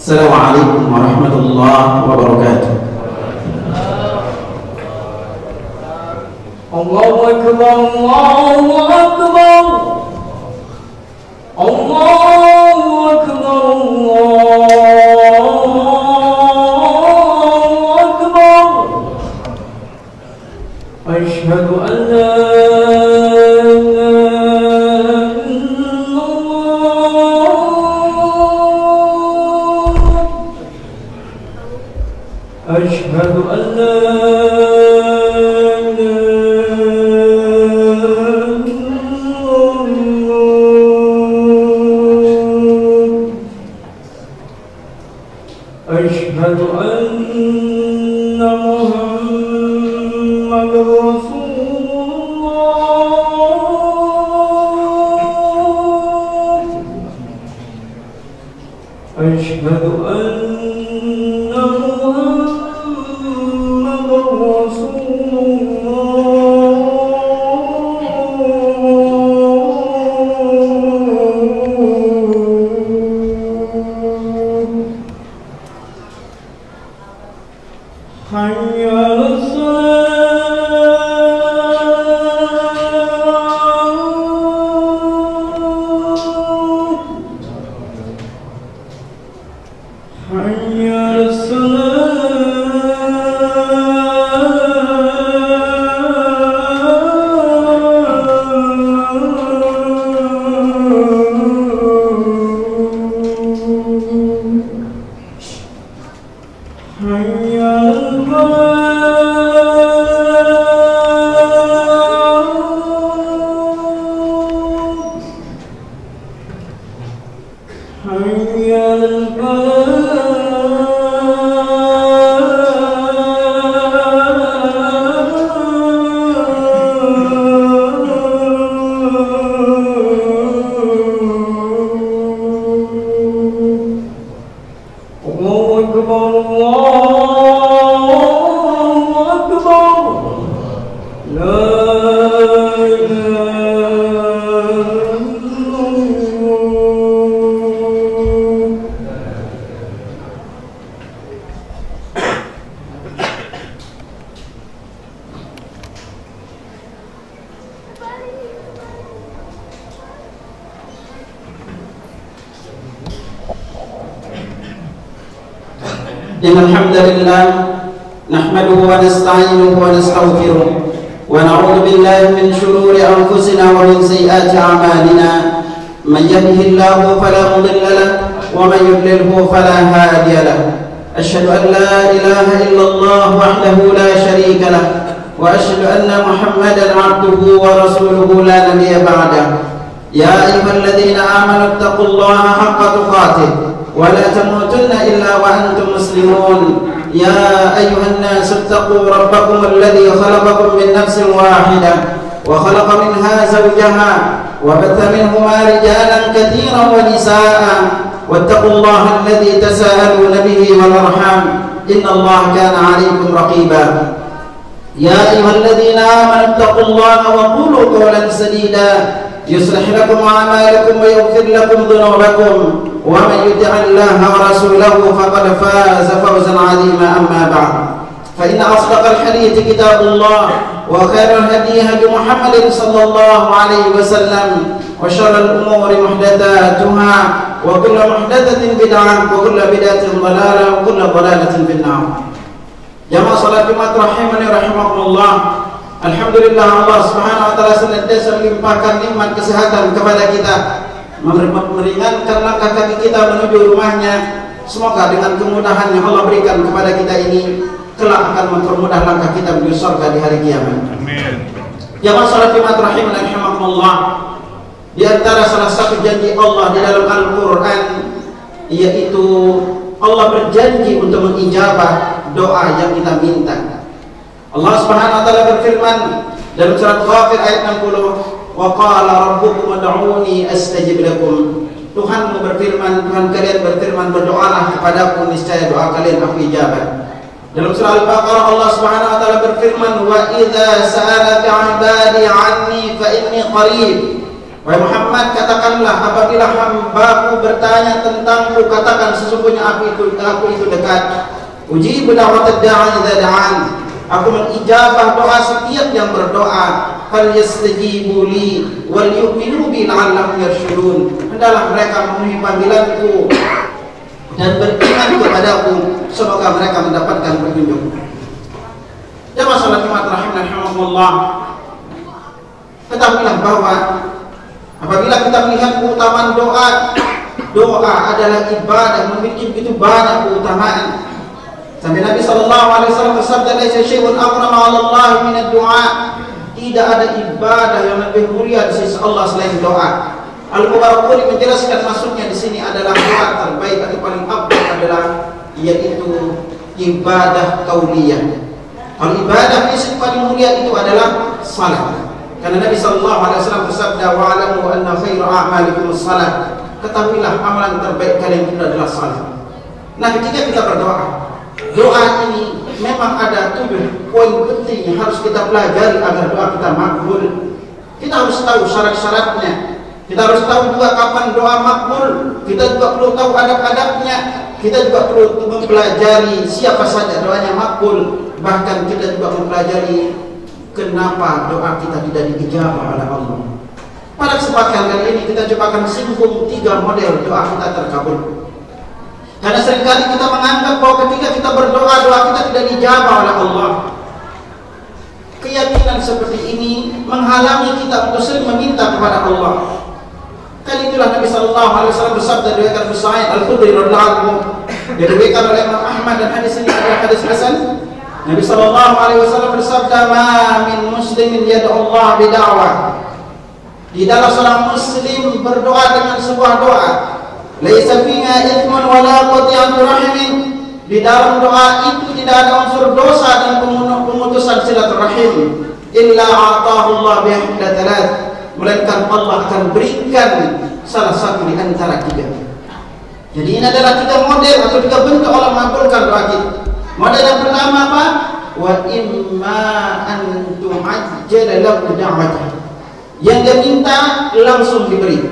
Assalamualaikum warahmatullahi wabarakatuh. Allahu Akbar, Allahu Akbar, Allahu Akbar, Allahu Akbar. Asyhadu an la أشهد أن لا إله Innal hamdalillah nahmaduhu wa nasta'inuhu wa nastaghfiruh wa na'udzu billahi min shururi anfusina wa min sayyiati a'malina man yahdihillahu fala mudilla lahu wa man yudlilhu fala hadiya lahu ashhadu an la ilaha illallah wahdahu la sharika lahu wa ashhadu anna muhammadan 'abduhu wa rasuluhu la nabiyya ba'dahu ya ayyuhalladzina amanu taqullaha haqqa tuqatih ولا تموتن إلا وأنتم مسلمون يا أيها الناس اتقوا ربكم الذي خلقكم من نفس واحدة وخلق منها زوجها وبث منهما رجالا كثيرا ونساء واتقوا الله الذي تساءلون به والأرحام إن الله كان عليكم رقيبا يا أيها الذين آمنوا اتقوا الله وقولوا قولا سديدا يصلح لكم أعمالكم ويغفر لكم ذنوبكم ومن يطع الله ورسوله فقد فاز فوزا عظيما أما بعد فإن أصدق الحديث كتاب الله وخير الهدي هدي محمد صلى الله عليه وسلم وشر الأمور محدثاتها وكل محدثة بدعة وكل بدعة ضلالة وكل ضلالة في النار. Jamaah salat Jumat rahimani rahimakumullah. Alhamdulillah Allah Subhanahu wa taala senantiasa melimpahkan nikmat kesehatan kepada kita, meringankan langkah kaki kita menuju rumahnya. Semoga dengan kemudahan yang Allah berikan kepada kita ini kelak akan mempermudah langkah kita menuju surga di hari kiamat. Amin. Jamaah salat Jumat rahimani rahimakumullah. Di antara salah satu janji Allah di dalam Al-Qur'an yaitu Allah berjanji untuk mengijabah doa yang kita minta. Allah Subhanahu wa taala berfirman dalam surat Ghafir ayat 60, "Wa qala rabbukum ud'uni astajib lakum." Tuhanmu berfirman, Tuhan kalian berfirman, berdoalah kepadaku niscaya doa kalian aku ijabah. Dalam surah Al-Baqarah Allah Subhanahu wa taala berfirman, "Wa idza sa'alaka 'ibadi 'anni fa inni qarib." Wahai Muhammad, katakanlah apabila hamba-Ku bertanya tentangku, katakan sesungguhnya aku itu dekat. Ujibu da'watad da'i idza da'an. Aku mengijabah doa setiap yang berdoa. Falyastajibu li wal yu'minu bi la'allahum yarshudun. Hendaklah mereka memenuhi panggilanku dan beriman kepadaku, semoga mereka mendapatkan petunjuk. Jamaah salat Jumat rahimakumullah. Ketahuilah bahwa apabila kita melihat keutamaan doa, doa adalah ibadah, memiliki begitu banyak keutamaan. Sampai Nabi SAW bersabda, "Laisa syai'un akrama 'ala Allah min ad-du'a." Tidak ada ibadah yang lebih mulia di sisi Allah selain doa. Al-Mubarakuri menjelaskan maksudnya di sini adalah doa terbaik atau paling afdal adalah yaitu ibadah qauliyah. Kalau ibadah fisik paling mulia itu adalah salat. Karena Nabi SAW bersabda, "Wa'lamu anna khairu a'malikum as-salat." Ketahuilah amalan terbaik kalian itu adalah salat. Nah, ketika kita berdoa, doa ini memang ada 7 poin penting yang harus kita pelajari agar doa kita makbul. Kita harus tahu syarat-syaratnya. Kita harus tahu juga kapan doa makbul. Kita juga perlu tahu adab-adabnya. Kita juga perlu mempelajari siapa saja doanya makbul. Bahkan kita juga mempelajari kenapa doa kita tidak diijabah oleh Allah. Pada kesempatan kali ini kita coba akan singgung 3 model doa kita terkabul. Karena seringkali kita menganggap bahwa ketika kita berdoa, doa kita tidak dijabah oleh Allah. Keyakinan seperti ini menghalangi kita untuk sering meminta kepada Allah. Kali itulah Nabi SAW bersabda diriwayatkan Abu Sa'id Al-Khudri radhiyallahu anhu, diriwayatkan oleh Imam Ahmad, dan hadis ini adalah hadis hasan. Nabi SAW bersabda, "Ma min muslimin yad'u Allah bid'awah." Di dalam seorang muslim berdoa dengan sebuah doa, laisa fiha ithmun wala qati'atu rahimin. Di dalam doa itu tidak ada unsur dosa dan pemutusan silaturahim. Illa a'tahu Allah bihadda thalath. Melainkan Allah akan berikan salah satu di antara 3. Jadi ini adalah 3 model atau 3 bentuk Allah mengabulkan doa kita. Model yang pertama apa? Wa imma an tu'ajjala lahu da'watah. Yang dia minta langsung diberi.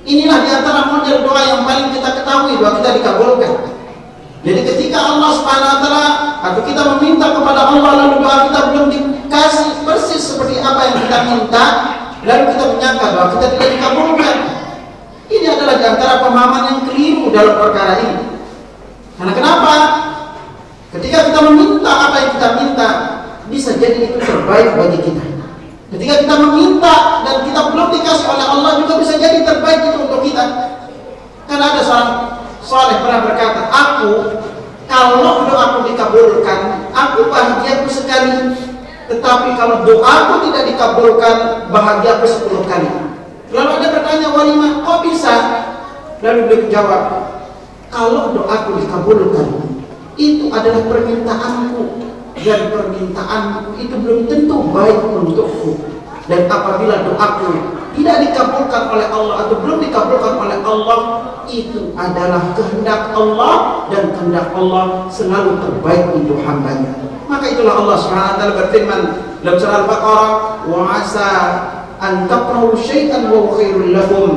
Inilah di antara model doa yang paling kita ketahui, doa kita dikabulkan. Jadi ketika Allah Subhanahu wa taala atau kita meminta kepada Allah lalu doa kita belum kasih persis seperti apa yang kita minta, lalu kita menyangka bahwa kita tidak dikabulkan. Ini adalah di antara pemahaman yang keliru dalam perkara ini. Karena kenapa? Ketika kita meminta apa yang kita minta, bisa jadi itu terbaik bagi kita. Ketika kita meminta dan kita belum dikasih oleh Allah, juga bisa jadi terbaik itu untuk kita. Karena ada seorang saleh pernah berkata, kalau doaku dikabulkan, aku bahagiaku sekali. Tetapi kalau doaku tidak dikabulkan, bahagiaku 10 kali. Lalu ada bertanya, walimah, kok bisa? Lalu beliau menjawab, kalau doaku dikabulkan, itu adalah permintaanku, dan permintaanku itu belum tentu baik untukku. Dan apabila doaku tidak dikabulkan oleh Allah atau belum dikabulkan oleh Allah, itu adalah kehendak Allah, dan kehendak Allah selalu terbaik untuk hambanya. Maka itulah Allah SWT berfirman dalam surah Al-Baqarah, wa asa an takrahu syai'an wa khairul lakum.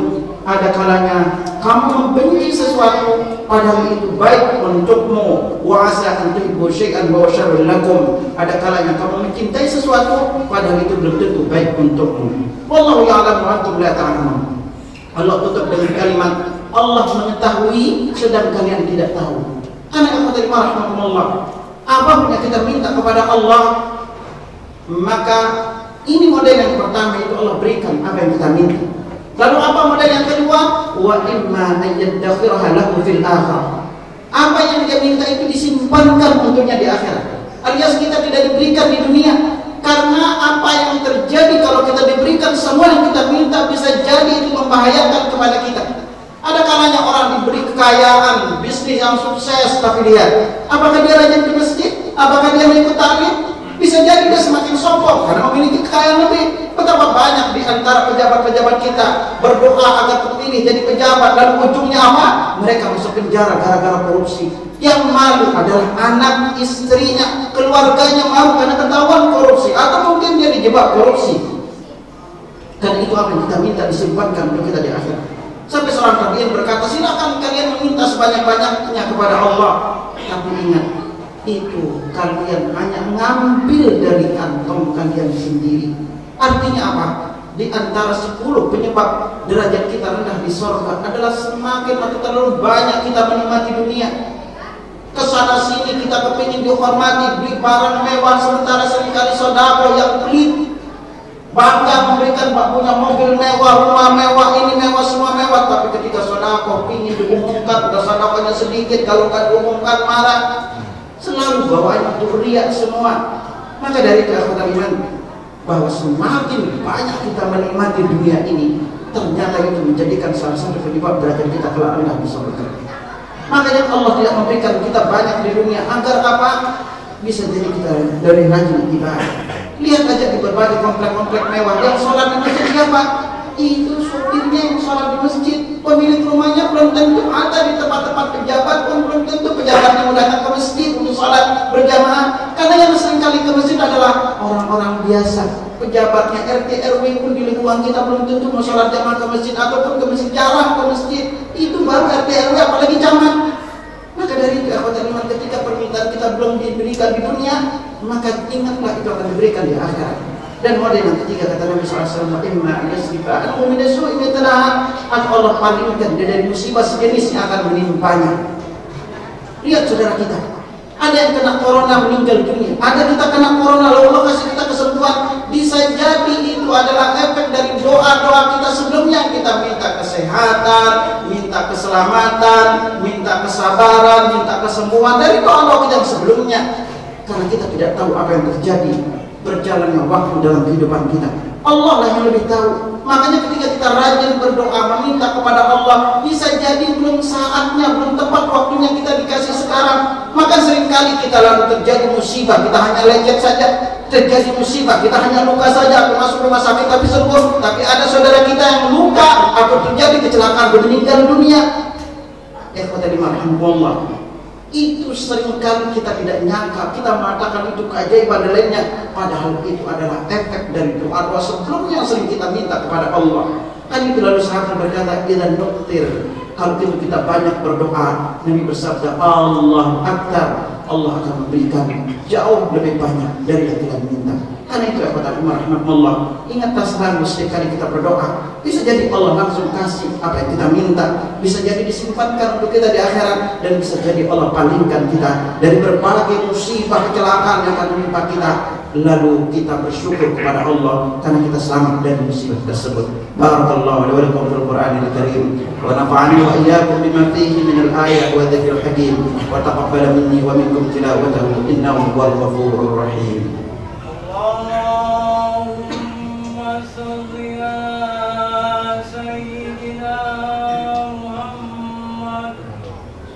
Ada kalanya kamu membenci sesuatu padahal itu baik untukmu. Wa asa an tuhibbu syai'an wa syarrul lakum. Ada kalanya kamu mencintai sesuatu padahal itu belum tentu baik untukmu. Wallahu ya'lamu wa antum la ta'lamun. Allah tutup dengan kalimat Allah mengetahui sedang kalian tidak tahu. Anak ikhwati rahmatullah, apapun yang kita minta kepada Allah, maka ini model yang pertama, itu Allah berikan apa yang kita minta. Lalu apa model yang kedua? Wa imma ayyadakhiraha lahu fil akhirah. Apa yang dia minta itu disimpankan untuknya di akhirat. Alias kita tidak diberikan di dunia. Karena apa yang terjadi kalau kita diberikan semua yang kita minta, bisa jadi itu membahayakan kepada kita. Ada kalanya orang diberi kekayaan, bisnis yang sukses, tapi lihat, apakah dia rajin ke masjid? Apakah dia mengikut taklim? Bisa jadi dia semakin sombong karena memiliki kekayaan lebih. Betapa banyak di antara pejabat-pejabat kita berdoa agar terpilih jadi pejabat, lalu ujungnya apa? Mereka masuk penjara gara-gara korupsi. Yang malu adalah anak, istrinya, keluarganya malu karena ketahuan korupsi, atau mungkin dia dijebak korupsi. Dan itu apa yang kita minta disimpankan untuk kita di akhirat. Sampai seorang tabi'in berkata, silakan kalian meminta sebanyak-banyaknya kepada Allah, tapi ingat, itu kalian hanya mengambil dari kantong kalian sendiri. Artinya apa? Di antara 10 penyebab derajat kita rendah di surga adalah semakin atau terlalu banyak kita menikmati dunia. Kesana sini kita kepingin dihormati, beli barang mewah, sementara seringkali saudara yang pelit, bangga memberikan punya mobil mewah, rumah mewah, ini mewah, semua mewah. Tapi ketika saudara ingin diumumkan, udah saudaranya sedikit, kalau nggak diumumkan marah. Selalu bawaan itu riak semua. Maka dari itu aku iman bahwa semakin banyak kita menikmati dunia ini, ternyata itu menjadikan salah satu penyebab derajat kita kelak rendah di surga. Makanya Allah tidak memberikan kita banyak di dunia agar apa? Bisa jadi kita dari rajin ibadah. Lihat aja di berbagai komplek-komplek mewah, yang sholat di masjid siapa? Itu supirnya yang sholat di masjid. Pemilik rumahnya belum tentu ada di tempat-tempat pejabat, pun belum tentu pejabatnya mau datang ke masjid untuk sholat berjamaah. Karena yang seringkali ke masjid adalah orang-orang biasa. Pejabatnya RT RW pun di lingkungan kita belum tentu mau sholat jamaah ke masjid, ataupun ke masjid, jarang ke masjid. Itu baru RT RW, apalagi jamaah. Maka dari itu ketika permintaan kita belum diberikan di dunia, maka ingatlah itu akan diberikan di akhirat. Dan model yang ketiga kata Nabi SAW, imma yasrifa anhu min as-su'i mithlaha, Allah palingkan dari musibah sejenis yang akan menimpanya. Lihat saudara kita, ada yang kena corona meninggal dunia, ada kita kena corona lalu Allah kasih kita kesembuhan. Bisa jadi itu adalah efek dari doa-doa kita sebelumnya. Kita minta kesehatan, minta keselamatan, minta kesabaran, minta kesembuhan dari doa-doa kita yang sebelumnya. Karena kita tidak tahu apa yang terjadi berjalannya waktu dalam kehidupan kita. Allah lah yang lebih tahu. Makanya ketika kita rajin berdoa meminta kepada Allah, bisa jadi belum saatnya, belum tepat waktunya kita dikasih sekarang. Maka seringkali kita lalu terjadi musibah, kita hanya lecet saja. Terjadi musibah, kita hanya luka saja, atau masuk rumah sakit tapi sembuh. Tapi ada saudara kita yang luka atau terjadi kecelakaan, meninggal dunia. Ikhwati rahimahumullah. Itu seringkali kita tidak nyangka, kita mengatakan itu keajaiban lainnya, padahal itu adalah efek dari doa-doa sebelumnya yang sering kita minta kepada Allah. Kan itu lalu sahabat berkata, "Idzan nuqtir Kalau kita banyak berdoa, Nabi bersabda, Allahu Akbar, Allah akan memberikan jauh lebih banyak dari yang kita minta. Karena itu kata Umar rahimahullah, ingatlah selalu setiap kali kita berdoa, bisa jadi Allah langsung kasih apa yang kita minta, bisa jadi disimpankan untuk kita di akhirat, dan bisa jadi Allah palingkan kita dari berbagai musibah kecelakaan yang akan menimpa kita. Lalu kita bersyukur kepada Allah karena kita selamat dari musibah tersebut. Barakallahu li wa lakum fil Qur'anil Karim wa nafa'ani wa iyyakum bima fihi min al-ayat wa dzikril hakim wa taqabbal minni wa minkum tilawatahu innahu huwal ghafurur rahim. Allahumma shalli ala sayyidina Muhammad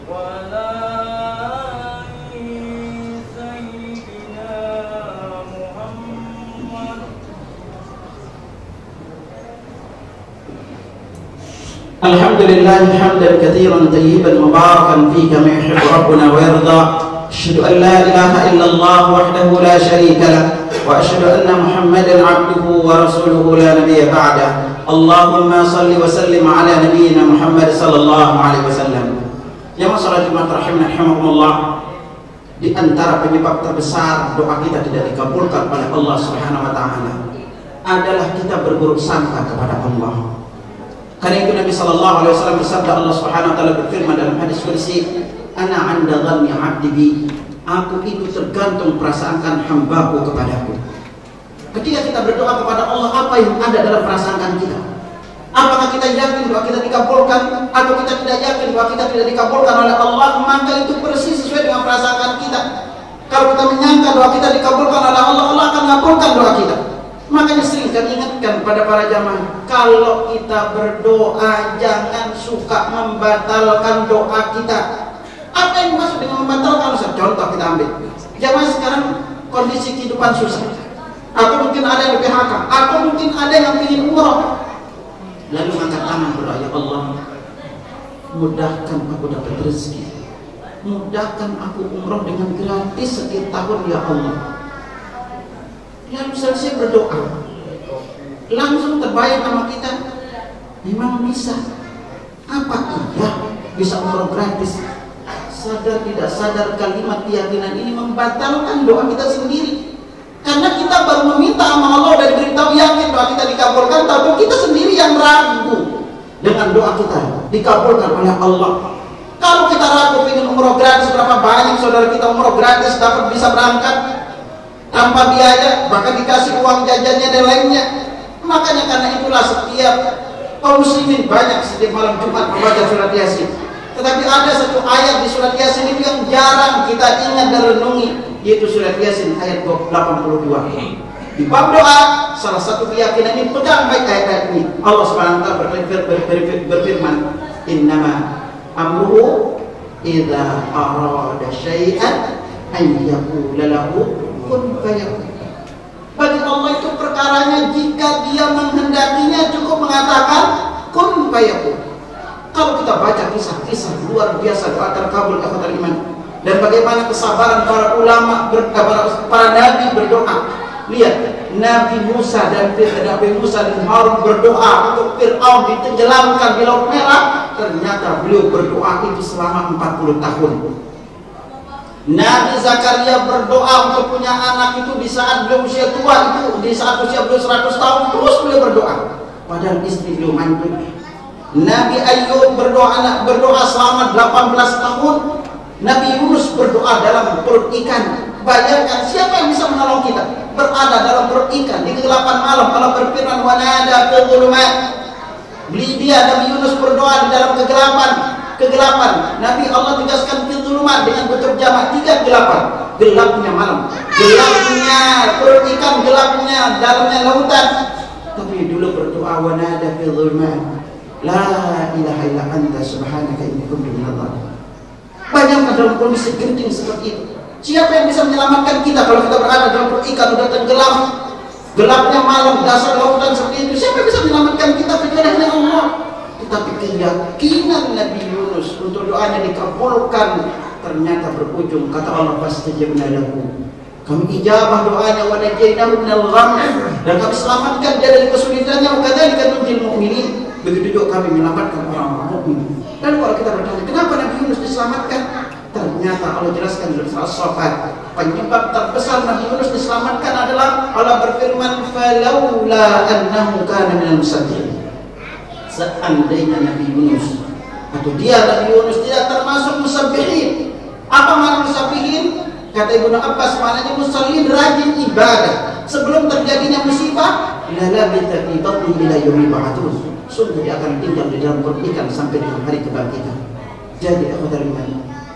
wa ala Alhamdulillah hamdan katsiran tayyiban mubarakan fihi kama yuhibbu rabbuna wa yarda. Asyhadu an la ilaha illallah wahdahu la syarika lah wa asyhadu anna Muhammadan 'abduhu wa rasuluhu la nabiyya ba'dah. Allahumma shalli wa sallim ala nabiyyina Muhammad sallallahu alaihi wasallam. Ya masyarakat Jumat rahimakumullah, di antara penyebab terbesar doa kita tidak dikabulkan oleh Allah Subhanahu wa taala adalah kita berburuk sangka kepada Allah. Karena itu Nabi sallallahu alaihi wasallam bersabda, Allah Subhanahu wa taala berfirman dalam hadis qudsi, "Ana 'inda dhanni 'abdi bi." Aku itu tergantung prasangkaan hambaku kepadaku. Ketika kita berdoa kepada Allah, apa yang ada dalam prasangkaan kita? Apakah kita yakin doa kita dikabulkan atau kita tidak yakin doa kita tidak dikabulkan oleh Allah? Maka itu persis sesuai dengan prasangkaan kita. Kalau kita menyangka doa kita dikabulkan oleh Allah, Allah akan mengabulkan doa kita. Makanya sering kami ingatkan pada para jamaah, kalau kita berdoa jangan suka membatalkan doa kita. Apa yang dimaksud dengan membatalkan? Contoh kita ambil, jamaah sekarang kondisi kehidupan susah, atau mungkin ada yang PHK, atau mungkin ada yang ingin umroh, lalu angkat tangan berdoa, ya Allah, mudahkan aku dapat rezeki, mudahkan aku umroh dengan gratis setiap tahun ya Allah. Lalu selesai berdoa, langsung terbayang sama kita, memang bisa. Apa iya bisa umroh gratis? Sadar tidak sadar kalimat keyakinan ini membatalkan doa kita sendiri. Karena kita baru meminta sama Allah dan beritahu yakin doa kita dikabulkan, tapi kita sendiri yang ragu dengan doa kita dikabulkan oleh Allah. Kalau kita ragu ingin umroh gratis, berapa banyak saudara kita umroh gratis dapat bisa berangkat tanpa biaya, bahkan dikasih uang jajannya dan lainnya. Makanya karena itulah setiap kaum muslimin banyak setiap malam Jumat membaca surat Yasin. Tetapi ada satu ayat di surat Yasin itu yang jarang kita ingat dan renungi, yaitu surat Yasin ayat 82. Di bab doa, salah satu keyakinan ini, pegang baik ayat ini. Allah Subhanahu wa taala berfirman, "Innama amruhu idza arada syai'an an yaqula lahu kun fayakun." Bagi Allah itu perkaranya jika dia menghendakinya cukup mengatakan kun fayakun. Kalau kita baca kisah-kisah luar biasa doa terkabul kepada iman, dan bagaimana kesabaran para ulama, para nabi berdoa. Lihat Nabi Musa dan Harun berdoa untuk Fir'aun ditenggelamkan di Laut Merah. Ternyata beliau berdoa itu selama 40 tahun. Nabi Zakaria berdoa untuk punya anak itu di saat beliau usia tua, itu di saat usia beliau 100 tahun, terus beliau berdoa padahal istri beliau mandul. Nabi Ayub berdoa selama 18 tahun. Nabi Yunus berdoa dalam perut ikan. Bayangkan siapa yang bisa menolong kita berada dalam perut ikan di kegelapan malam. Allah berfirman, wa nada fil dhulumat. Dia Nabi Yunus berdoa di dalam kegelapan. Nabi Allah tegaskan fil dhulumat dengan bentuk jamak 3 kegelapan. Gelapnya malam, gelapnya perut ikan, gelapnya dalamnya lautan. Tapi dulu berdoa, wa nada fil dhulumat, la ilaha illa anta subhanaka inni kuntu minadh dhalimin. Bayangkan dalam kondisi genting seperti itu, siapa yang bisa menyelamatkan kita kalau kita berada dalam perut ikan sudah tenggelam, gelapnya malam, dasar lautan seperti itu? Siapa yang bisa menyelamatkan kita kecuali hanya Allah? Tetapi keyakinan Nabi Yunus untuk doanya dikabulkan ternyata berujung, kata Allah, fastajabna lahu, kami ijabah doanya, wa najainahu minal gham, dan kami selamatkan dia dari kesulitannya, wa kadzalika nunjil mu'minin. Begitu juga kami menyelamatkan orang-orang mukmin. Dan kalau kita bertanya, kenapa Nabi Yunus diselamatkan? Ternyata Allah jelaskan dalam surah As-Saffat, penyebab terbesar Nabi Yunus diselamatkan adalah Allah berfirman, "Falaula annahu kana minal musabbihin." Seandainya Nabi Yunus atau Nabi Yunus tidak termasuk musabbihin. Apa makna musabbihin? Kata Ibnu Abbas, maknanya musallin, rajin ibadah. Sebelum terjadinya musibah, la labitha fi batni ila yaumi ba'atsun. Sungguh dia akan tinggal di dalam perut ikan sampai dengan hari kebangkitan. Jadi akhwatul iman,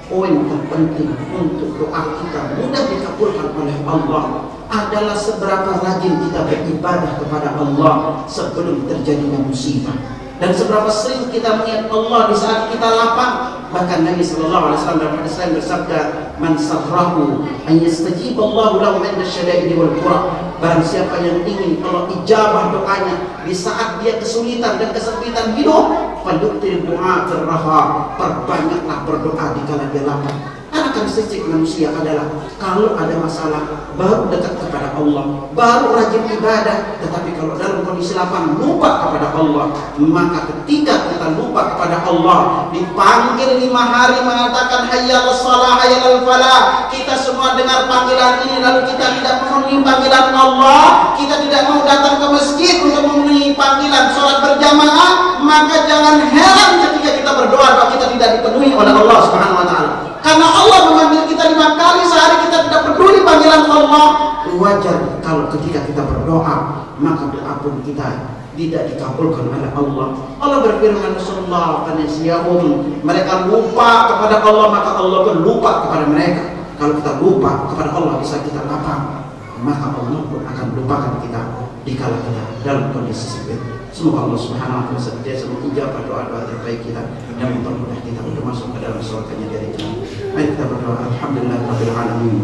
poin terpenting untuk doa kita mudah dikabulkan oleh Allah adalah seberapa rajin kita beribadah kepada Allah sebelum terjadinya musibah, dan seberapa sering kita mengingat Allah di saat kita lapang. Bahkan Nabi sallallahu alaihi wasallam dalam hadis lain bersabda, "Man sarrahu an yastajib Allahu lahu 'inda syada'id wal qura." Barang siapa yang ingin Allah ijabah doanya di saat dia kesulitan dan kesempitan hidup, faduktir doa terraha, perbanyaklah berdoa di kala dia lapang. Karena karakteristik manusia adalah kalau ada masalah baru dekat kepada Allah, baru rajin ibadah. Tetapi kalau dalam kondisi lapang lupa kepada Allah, maka ketika kita lupa kepada Allah, dipanggil 5 hari mengatakan hayyal shalah hayyal falah, kita semua dengar panggilan ini lalu kita tidak memenuhi panggilan Allah, kita tidak mau datang ke masjid untuk memenuhi panggilan sholat berjamaah, maka jangan heran ketika kita berdoa bahwa kita tidak dipenuhi oleh Allah Subhanahu wa taala. Karena Allah memanggil kita 5 kali sehari, kita tidak peduli panggilan Allah. Wajar kalau ketika kita berdoa, maka doa pun kita tidak dikabulkan oleh Allah. Allah berfirman, "Sallallahu alaihi wasallam, mereka lupa kepada Allah, maka Allah pun lupa kepada mereka." Kalau kita lupa kepada Allah bisa kita lapang, maka Allah pun akan lupakan kita di kala kita dalam kondisi sempit. Semoga Allah Subhanahu wa taala senantiasa mengijabah doa-doa terbaik kita dan mempermudah kita untuk masuk ke dalam surga-Nya dari Dia. Mari kita berdoa. Alhamdulillahirabbil alamin.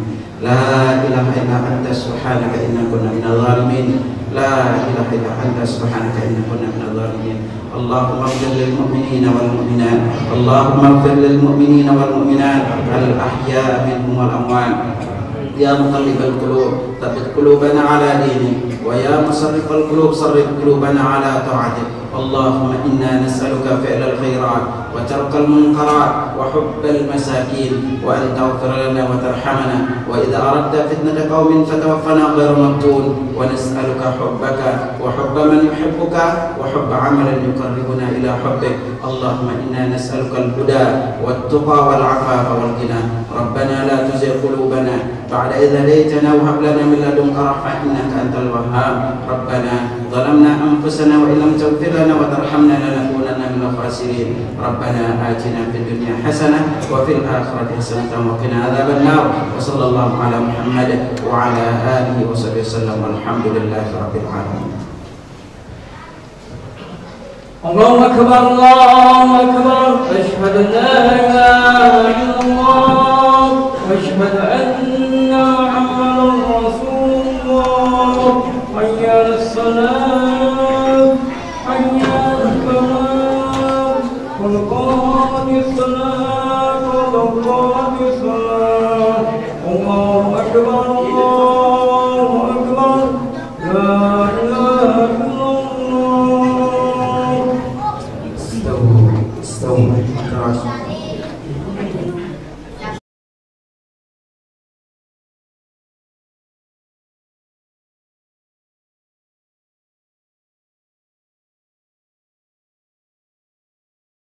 La ilaha illa anta subhanaka inna kunna minadh dhalimin. La ilaha illa anta subhanaka inna kunna minadh dhalimin. Allahumma ighfir lil mu'minina wal mu'minat. Allahumma ighfir lil mu'minina wal mu'minat al ahya'i minhum wal amwat. Ya muqallibal qulub, tsabbit qulubana ala dinik, wa ya musarrifal qulub, sarrif qulubana ala ta'atik. Allahumma inna nas'aluka fi'lal khairat wa tarkal munkarat wa hubbal masakin wa an taghfir lana wa tarhamana wa idza aradta fitnata qaumin fatawaffana ghayra maftun wa nas'aluka hubbaka wa hubba man yuhibbuka wa hubba 'amalan yuqarribuna ila hubbik. Allahumma inna nas'aluka al-huda wat-tuqa wal-'afafa wal-ghina. Rabbana la tuzigh qulubana ba'da idh hadaytana wa hab lana min ladunka rahmah innaka antal wahhab. Rabbana ظلمنا أنفسنا وإن لم تغفر لنا وترحمنا لنكونن من الخاسرين. ربنا آتنا في الدنيا حسنة وفي الآخرة حسنة وقنا عذاب النار. وصلى الله على محمد وعلى آله وصحبه وسلم والحمد لله رب العالمين. الله أكبر الله أكبر أشهد أن لا إله إلا